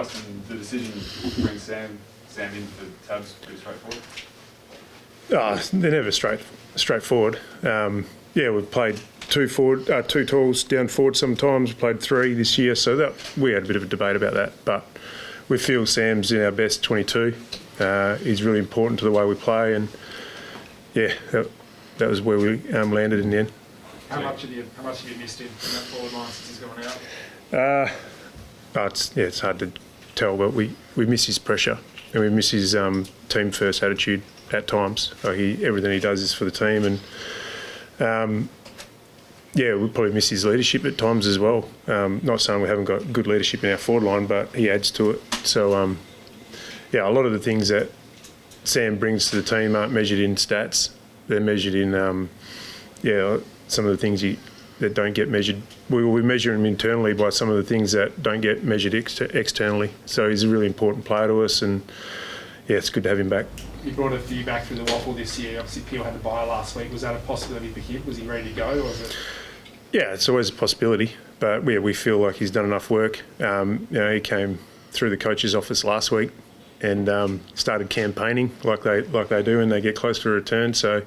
Justin, the decision to bring Sam in for Tabs pretty straightforward? They're never straightforward. We've played two talls down forward sometimes. We played three this year, so we had a bit of a debate about that. But we feel Sam's in our best 22. He's really important to the way we play, and that was where we landed in the end. How much have you missed him in that forward line since he's gone out? It's hard to tell, but we miss his pressure and we miss his team first attitude at times. Everything he does is for the team, and we probably miss his leadership at times as well. Not saying we haven't got good leadership in our forward line, but he adds to it. So a lot of the things that Sam brings to the team aren't measured in stats. They're measured in some of the things that don't get measured. We measure him internally by some of the things that don't get measured externally. So he's a really important player to us, and it's good to have him back. You brought a few back through the waffle this year. Obviously, Peel had the bye last week. Was that a possibility for him? Was he ready to go, or was it? Yeah, it's always a possibility, but we feel like he's done enough work. He came through the coach's office last week and started campaigning like they do when they get close to a return. So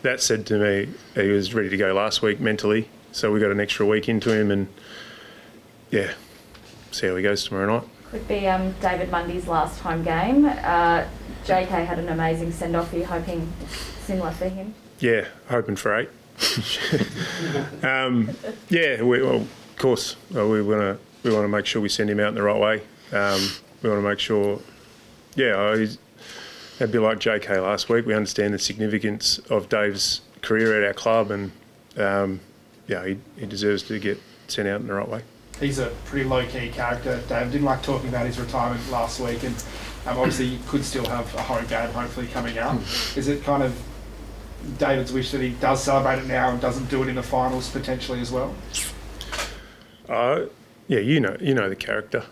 that said to me he was ready to go last week mentally. So we got an extra week into him, and see how he goes tomorrow night. Could be David Mundy's last home game. JK had an amazing send-off. Are you hoping similar for him? Yeah, hoping for 8. Of course, we want to make sure we send him out in the right way. We want to make sure, it'd be like JK last week. We understand the significance of Dave's career at our club, and he deserves to get sent out in the right way. He's a pretty low-key character, Dave. Didn't like talking about his retirement last week, and obviously he could still have a home game hopefully coming up. Is it kind of David's wish that he does celebrate it now and doesn't do it in the finals potentially as well? You know the character.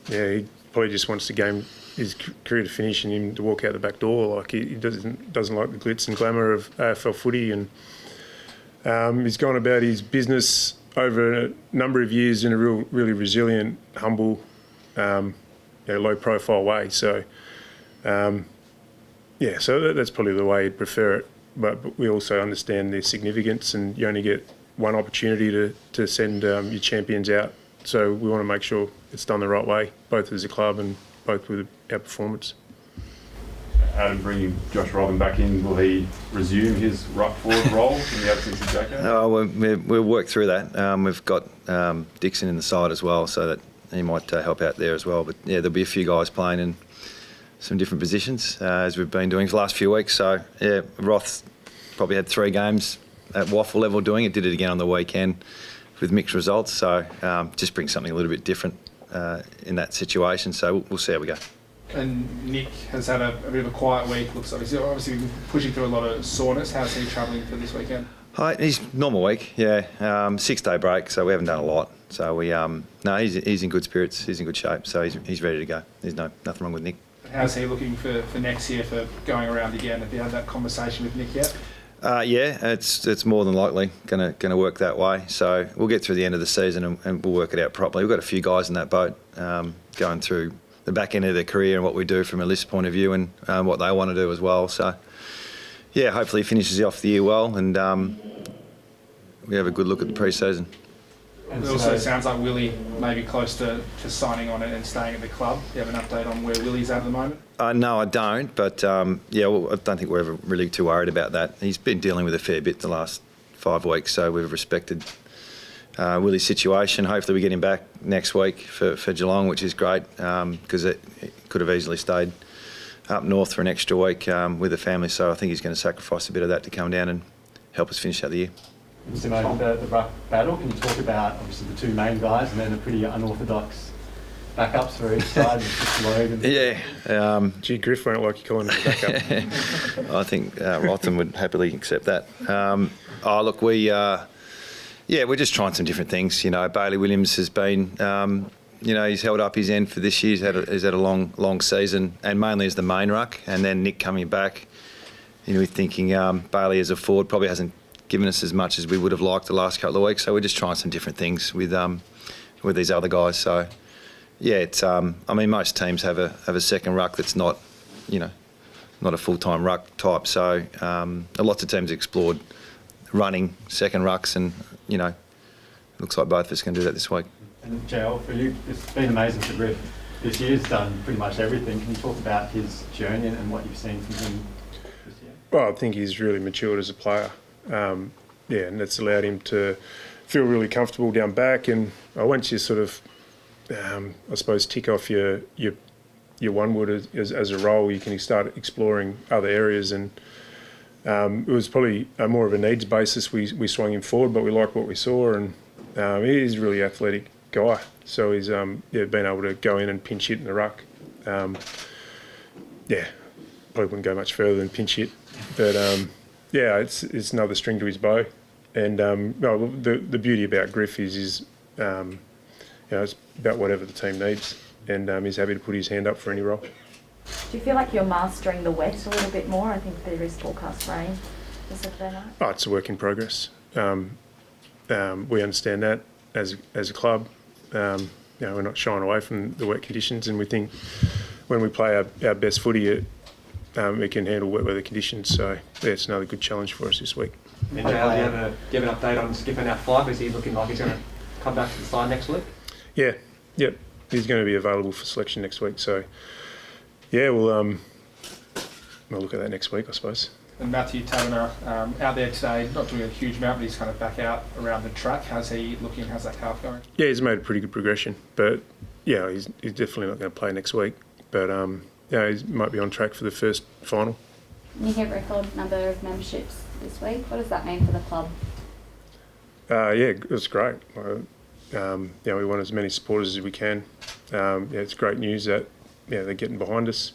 He probably just wants his career to finish and him to walk out the back door. Like he doesn't like the glitz and glamour of AFL footy, and he's gone about his business over a number of years in a really resilient, humble, low-profile way. So, so that's probably the way he'd prefer it. But we also understand the significance, and you only get one opportunity to send your champions out. So we want to make sure it's done the right way, both as a club and both with our performance. Adam, bringing Josh Robin back in, will he resume his ruck forward role in the absence of JK? We'll work through that. We've got Dixon in the side as well, so that he might help out there as well. But there'll be a few guys playing in some different positions as we've been doing for the last few weeks. So Roth probably had 3 games at waffle level doing it. Did it again on the weekend with mixed results. So just bring something a little bit different in that situation. So we'll see how we go. And Nick has had a bit of a quiet week. Looks like he's obviously been pushing through a lot of soreness. How's he travelling for this weekend? He's normal week, 6-day break, so we haven't done a lot. So he's in good spirits. He's in good shape, so he's ready to go. There's nothing wrong with Nick. How's he looking for next year for going around again? Have you had that conversation with Nick yet? It's more than likely going to work that way. So we'll get through the end of the season and we'll work it out properly. We've got a few guys in that boat going through the back end of their career and what we do from a list point of view, and what they want to do as well. So hopefully he finishes off the year well, and we have a good look at the pre-season. And it also sounds like Willie may be close to signing on and staying at the club. Do you have an update on where Willie's at the moment? No, I don't. But I don't think we're ever really too worried about that. He's been dealing with a fair bit the last 5 weeks, so we've respected Willie's situation. Hopefully we get him back next week for Geelong, which is great, because it could have easily stayed up north for an extra week with the family. So I think he's going to sacrifice a bit of that to come down and help us finish out the year. The ruck battle, can you talk about obviously the 2 main guys and then the pretty unorthodox backups for each side? Gee, Griff won't like you calling him a backup. I think Rotham would happily accept that. We're just trying some different things. Bailey Williams has been, he's held up his end for this year. He's had a long season, and mainly as the main ruck. And then Nick coming back, we're thinking Bailey as a forward probably hasn't given us as much as we would have liked the last couple of weeks. So we're just trying some different things with these other guys. So Yeah, it's. I mean, most teams have a second ruck that's not, not a full-time ruck type. So lots of teams explored running second rucks, and looks like both of us can do that this week. And JL, for you, it's been amazing for Griff. This year's done pretty much everything. Can you talk about his journey and what you've seen from him this year? Well, I think he's really matured as a player. And that's allowed him to feel really comfortable down back. And once you sort of, I suppose, tick off your one wood as a role, you can start exploring other areas. And it was probably more of a needs basis. We swung him forward, but we liked what we saw, and he's a really athletic guy. So he's been able to go in and pinch hit in the ruck. Probably wouldn't go much further than pinch hit, but it's another string to his bow. And the beauty about Griff is it's about whatever the team needs, and he's happy to put his hand up for any role. Do you feel like you're mastering the wet a little bit more? I think there is forecast rain for Saturday night. Oh, it's a work in progress. We understand that as a club. We're not shying away from the wet conditions, and we think when we play our best footy, we can handle wet weather conditions. So it's another good challenge for us this week. And JL, do you have an update on Skipper now 5? Is he looking like he's going to come back to the side next week? Yeah, yep. He's going to be available for selection next week. So we'll look at that next week, I suppose. And Matthew Taverner out there today, not doing a huge amount, but he's kind of back out around the track. How's he looking? How's that calf going? Yeah, he's made a pretty good progression, but he's definitely not going to play next week. But he might be on track for the first final. You hit record number of memberships this week. What does that mean for the club? It's great. We want as many supporters as we can. It's great news that they're getting behind us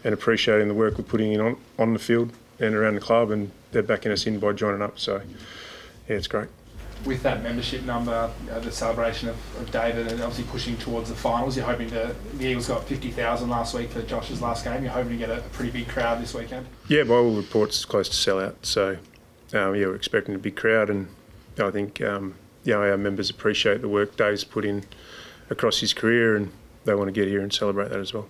and appreciating the work we're putting in on the field and around the club, and they're backing us in by joining up. So, it's great. With that membership number, the celebration of David, and obviously pushing towards the finals, you're hoping the Eagles got 50,000 last week for Josh's last game. You're hoping to get a pretty big crowd this weekend? Yeah, by all reports, close to sellout. So, we're expecting a big crowd, and I think our members appreciate the work Dave's put in across his career, and they want to get here and celebrate that as well.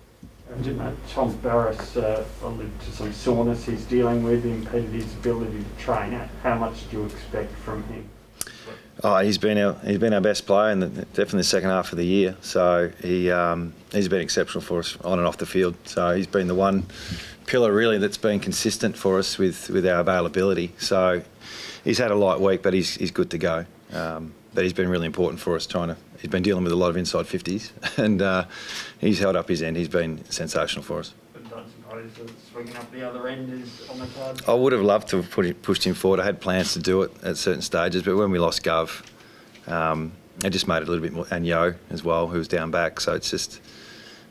Tom Barras alluded to some soreness he's dealing with, impeded his ability to train. How much do you expect from him? Oh, he's been our best player in definitely the second half of the year. So he's been exceptional for us on and off the field. So he's been the one pillar really that's been consistent for us with our availability. So he's had a light week, but he's good to go. But he's been really important for us. He's been dealing with a lot of inside 50s, and he's held up his end. He's been sensational for us. But don't suppose that swinging up the other end is on the card? I would have loved to have pushed him forward. I had plans to do it at certain stages, but when we lost Gov, it just made it a little bit more. And Yo as well, who was down back. So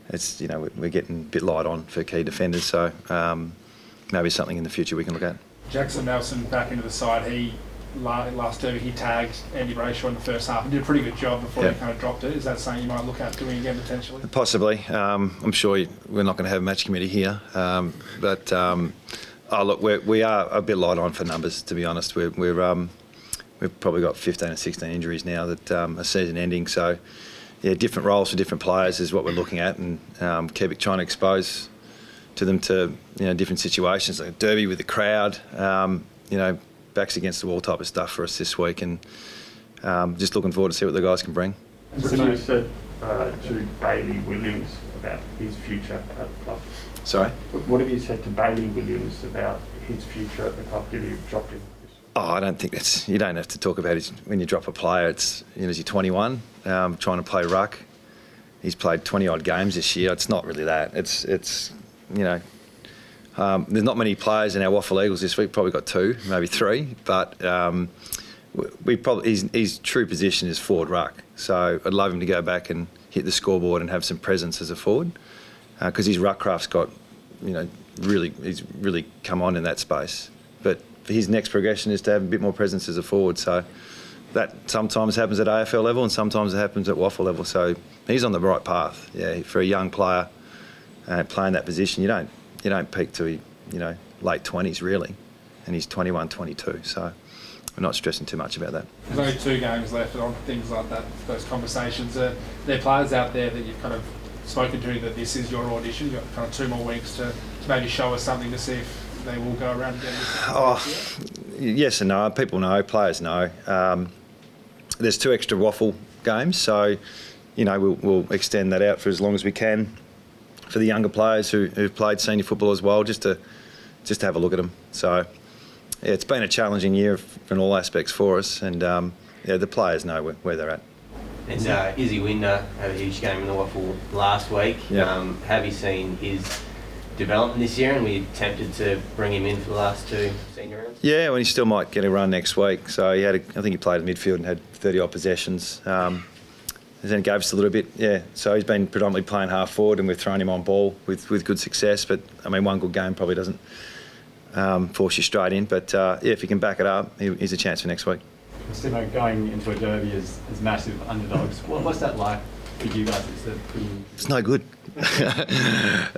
we're getting a bit light on for key defenders. So maybe something in the future we can look at. Jackson Nelson back into the side. Last Derby, he tagged Andy Brayshaw in the first half and did a pretty good job before he kind of dropped it. Is that something you might look at doing again potentially? Possibly. I'm sure we're not going to have a match committee here, but we are a bit light on for numbers, to be honest. We've probably got 15 or 16 injuries now that are season ending. So different roles for different players is what we're looking at, and keep trying to expose to them to different situations like Derby with the crowd. Backs against the wall type of stuff for us this week, and just looking forward to see what the guys can bring. What have you said to Bailey Williams about his future at the club? Sorry? What have you said to Bailey Williams about his future at the club? Did you drop him? I don't think you don't have to talk about it when you drop a player. Is he 21, trying to play ruck? He's played 20 odd games this year. It's not really that. It's there's not many players in our Waffle Eagles this week. Probably got 2, maybe 3. But his true position is forward ruck. So I'd love him to go back and hit the scoreboard and have some presence as a forward, because his ruck craft's got, he's really come on in that space. But his next progression is to have a bit more presence as a forward. So that sometimes happens at AFL level and sometimes it happens at Waffle level. So he's on the right path. Yeah, for a young player playing that position, you don't peak to late 20s really, and he's 21, 22. So we're not stressing too much about that. There's only 2 games left on things like that, those conversations. There are players out there that you've kind of spoken to that this is your audition. You've got kind of 2 more weeks to maybe show us something to see if they will go around again. Yes and no. People know, players know. There's 2 extra waffle games, so we'll extend that out for as long as we can for the younger players who've played senior football as well, just to have a look at them. So yeah, it's been a challenging year in all aspects for us, and the players know where they're at. And Izzy Winder had a huge game in the waffle last week. Yeah. Have you seen his development this year, and were you tempted to bring him in for the last 2 senior rounds? Yeah, well, he still might get a run next week. So I think he played in midfield and had 30 odd possessions. Then it gave us a little bit, yeah. So he's been predominantly playing half forward, and we've thrown him on ball with good success. But I mean, 1 good game probably doesn't force you straight in. But if he can back it up, he's a chance for next week. Simo, going into a derby as massive underdogs, what's that like for you guys? It's no good.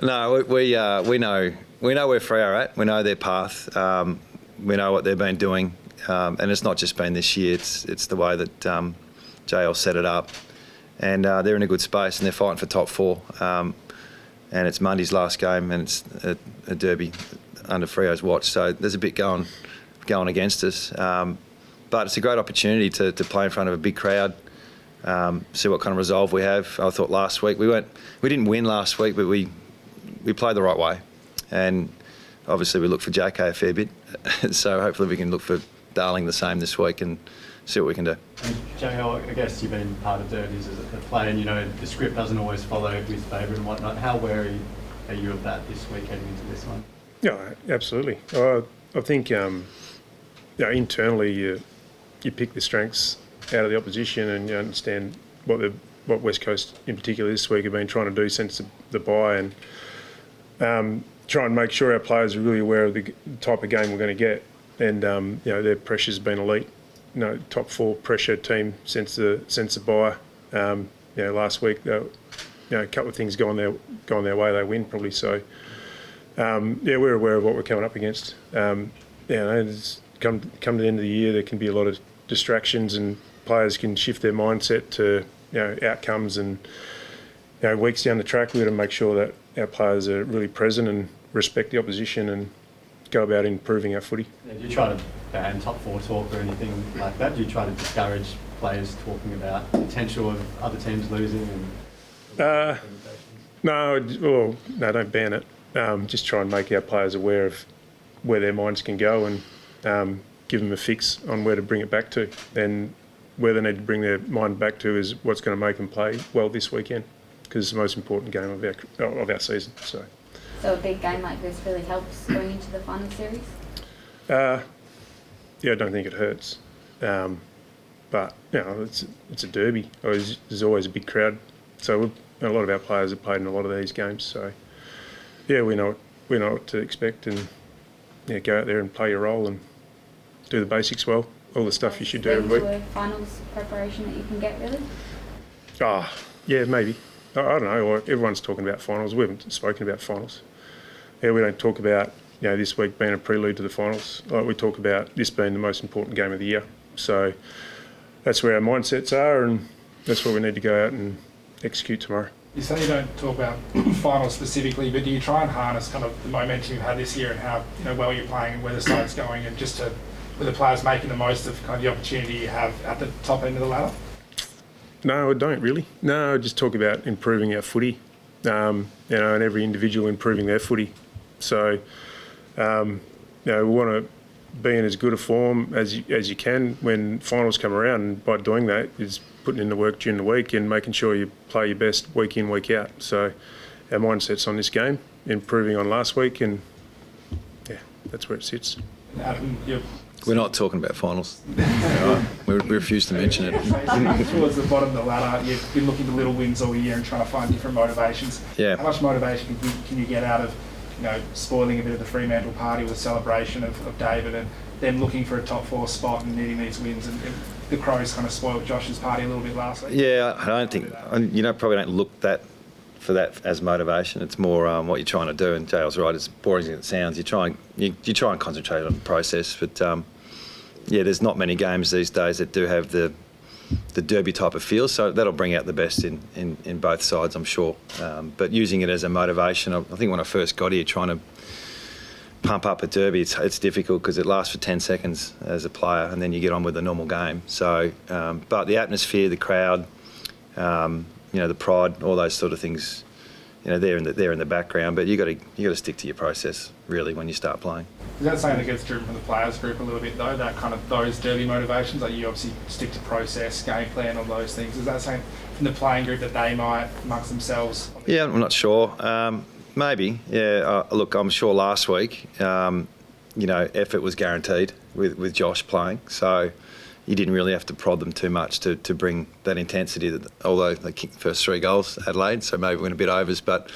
No, we know where Freo are at. We know their path. We know what they've been doing, and it's not just been this year. It's the way that JL set it up, and they're in a good space and they're fighting for top 4. And it's Mundy's last game, and it's a derby under Freo's watch. So there's a bit going against us. But it's a great opportunity to play in front of a big crowd, see what kind of resolve we have. I thought last week we didn't win last week, but we played the right way, and obviously we look for JK a fair bit. So hopefully we can look for Darling the same this week and see what we can do. JL, I guess you've been part of derbies as a player, and the script doesn't always follow with favour and whatnot. How wary are you of that this week heading into this one? Yeah, absolutely. I think internally you pick the strengths out of the opposition, and you understand what West Coast in particular this week have been trying to do since the bye, and try and make sure our players are really aware of the type of game we're going to get. And their pressure's been elite. Top 4 pressure team since the bye. Last week, a couple of things gone their way, they win probably. So we're aware of what we're coming up against. It's come to the end of the year, there can be a lot of distractions, and players can shift their mindset to outcomes, and weeks down the track we've got to make sure that our players are really present and respect the opposition and go about improving our footy. Do you try to ban top 4 talk or anything like that? Do you try to discourage players talking about the potential of other teams losing? No, don't ban it. Just try and make our players aware of where their minds can go, and give them a fix on where to bring it back to. And where they need to bring their mind back to is what's going to make them play well this weekend, because it's the most important game of our season. So a big game like this really helps going into the final series? I don't think it hurts. But it's a derby. There's always a big crowd. So a lot of our players have played in a lot of these games. So we know what to expect, and go out there and play your role and do the basics well. All the stuff you should do every week. A finals preparation that you can get, really? Maybe. I don't know. Everyone's talking about finals. We haven't spoken about finals. We don't talk about this week being a prelude to the finals. We talk about this being the most important game of the year. So that's where our mindsets are, and that's what we need to go out and execute tomorrow. You say you don't talk about finals specifically, but do you try and harness kind of the momentum you've had this year and how well you're playing and where the side's going, and just with the players making the most of kind of the opportunity you have at the top end of the ladder? No, I don't really. No, I just talk about improving our footy, and every individual improving their footy. So, we want to be in as good a form as you can when finals come around, and by doing that is putting in the work during the week and making sure you play your best week in, week out. So our mindset's on this game, improving on last week, and that's where it sits. Adam, we're not talking about finals. We refuse to mention it. Towards the bottom of the ladder, you've been looking for little wins all year and trying to find different motivations. Yeah. How much motivation can you get out of spoiling a bit of the Fremantle party with a celebration of David, and them looking for a top 4 spot and needing these wins, and the Crows kind of spoiled Josh's party a little bit last week? Yeah, I don't think probably don't look for that as motivation. It's more what you're trying to do. And Jail's right. As boring as it sounds, you try and concentrate on the process. But there's not many games these days that do have the derby type of feel, so that'll bring out the best in both sides, I'm sure. But using it as a motivation, I think when I first got here, trying to pump up a derby, it's difficult because it lasts for 10 seconds as a player, and then you get on with the normal game. So, but the atmosphere, the crowd, the pride, all those sort of things, they're in the background. But you got to stick to your process really when you start playing. Is that something that gets driven from the players group a little bit though? That kind of those derby motivations, like you obviously stick to process, game plan, all those things. Is that something from the playing group that they might amongst themselves? Yeah, I'm not sure. Maybe. Yeah. Look, I'm sure last week, effort was guaranteed with Josh playing, so you didn't really have to prod them too much to bring that intensity. Although they kicked the first 3 goals, Adelaide, so maybe went a bit overs, but.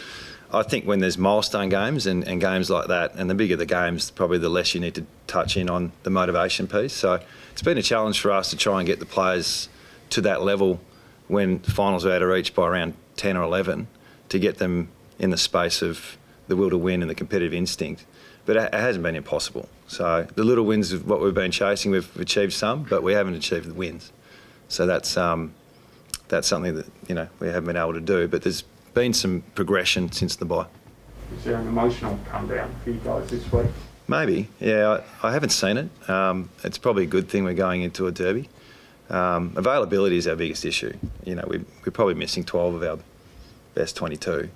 I think when there's milestone games and games like that, and the bigger the games, probably the less you need to touch in on the motivation piece. So it's been a challenge for us to try and get the players to that level when the finals are out of reach by around 10 or 11 to get them in the space of the will to win and the competitive instinct. But it hasn't been impossible. So the little wins of what we've been chasing, we've achieved some, but we haven't achieved the wins. So that's something that we haven't been able to do. But there's been some progression since the bye. Is there an emotional come down for you guys this week? Maybe, yeah. I haven't seen it. It's probably a good thing we're going into a derby. Availability is our biggest issue. We're probably missing 12 of our best 22.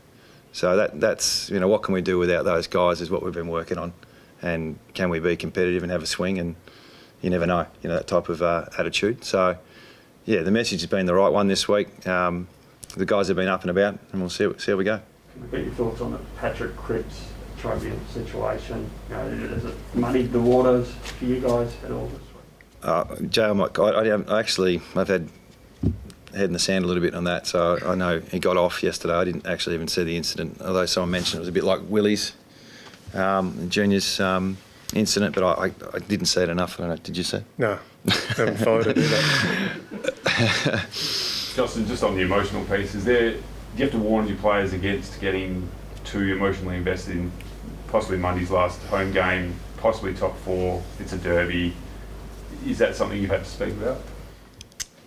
So that's what can we do without those guys is what we've been working on. And can we be competitive and have a swing? And you never know, that type of attitude. So, yeah, the message has been the right one this week. The guys have been up and about, and we'll see how we go. Can I get your thoughts on the Patrick Cripps Tribune situation? Has it muddied the waters for you guys at all this week? Jay, I've had head in the sand a little bit on that, so I know he got off yesterday. I didn't actually even see the incident, although someone mentioned it was a bit like Willie's Junior's incident, but I didn't see it enough. I don't know, did you see it? No, I haven't followed it either. Justin, just on the emotional piece, do you have to warn your players against getting too emotionally invested in possibly Mundy's last home game, possibly top 4, it's a derby? Is that something you've had to speak about?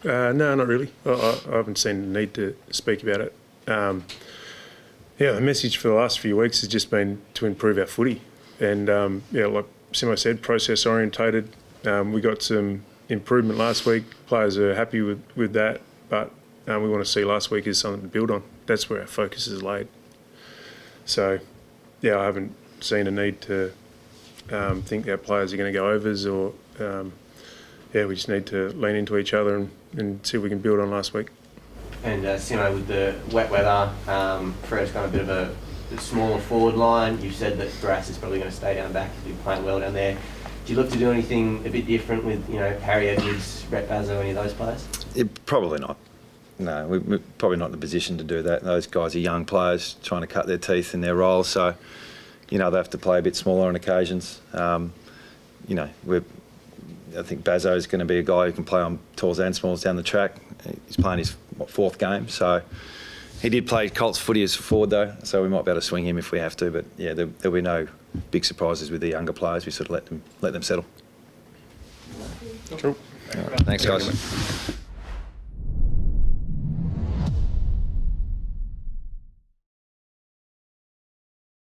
No, not really. I haven't seen the need to speak about it. The message for the last few weeks has just been to improve our footy. And, like Simo said, process orientated. We got some improvement last week. Players are happy with that. But we want to see last week as something to build on. That's where our focus is laid. So, I haven't seen a need to think our players are going to go overs or, we just need to lean into each other and see if we can build on last week. And Simo, with the wet weather, Freya's got a bit of a smaller forward line. You've said that Brass is probably going to stay down back. He's been playing well down there. Do you look to do anything a bit different with, Harry Edwards, Brett Bazzo, any of those players? Probably not. No, we're probably not in the position to do that. Those guys are young players trying to cut their teeth in their roles, so, they have to play a bit smaller on occasions. I think Bazzo is going to be a guy who can play on talls and smalls down the track. He's playing his 4th game, so he did play Colts footy as forward though, so we might be able to swing him if we have to. But there'll be no big surprises with the younger players. We sort of let them settle. Cool. Right, thanks, guys.